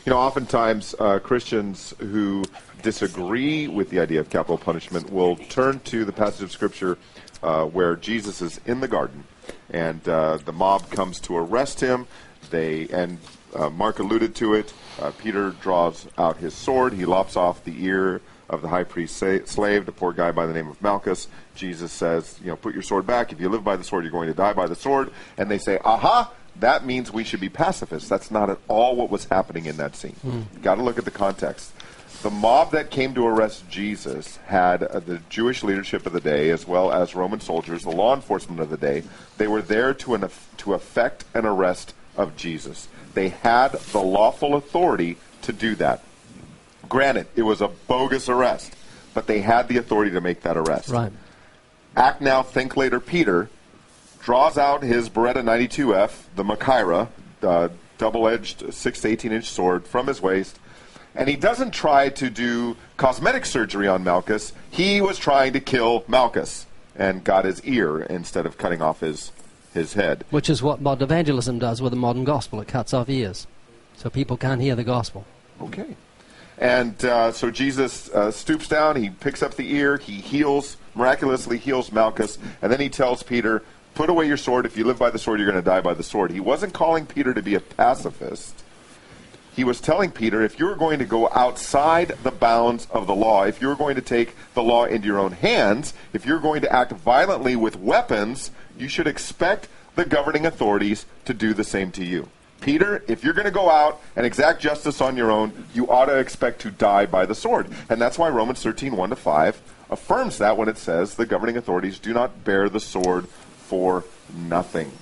Oftentimes Christians who disagree with the idea of capital punishment will turn to the passage of Scripture where Jesus is in the garden, and the mob comes to arrest him. Mark alluded to it. Peter draws out his sword. He lops off the ear of the high priest's slave, the poor guy by the name of Malchus. Jesus says, put your sword back. If you live by the sword, you're going to die by the sword. And they say, aha, that means we should be pacifists. That's not at all what was happening in that scene. Got to look at the context. The mob that came to arrest Jesus had the Jewish leadership of the day, as well as Roman soldiers, the law enforcement of the day. They were there to effect an arrest of Jesus. They had the lawful authority to do that. Granted, it was a bogus arrest, but they had the authority to make that arrest. Right. Act now, think later. Peter draws out his Beretta 92F, the Machaira, double-edged 6 to 18-inch sword from his waist, and he doesn't try to do cosmetic surgery on Malchus. He was trying to kill Malchus and got his ear instead of cutting off his head. Which is what modern evangelism does with the modern gospel. It cuts off ears, so people can't hear the gospel. And so Jesus stoops down, he picks up the ear, he miraculously heals Malchus, and then he tells Peter, put away your sword. If you live by the sword, you're going to die by the sword. He wasn't calling Peter to be a pacifist. He was telling Peter, if you're going to go outside the bounds of the law, if you're going to take the law into your own hands, if you're going to act violently with weapons, you should expect the governing authorities to do the same to you. Peter, if you're going to go out and exact justice on your own, you ought to expect to die by the sword. And that's why Romans 13, 1-5 affirms that when it says the governing authorities do not bear the sword for nothing.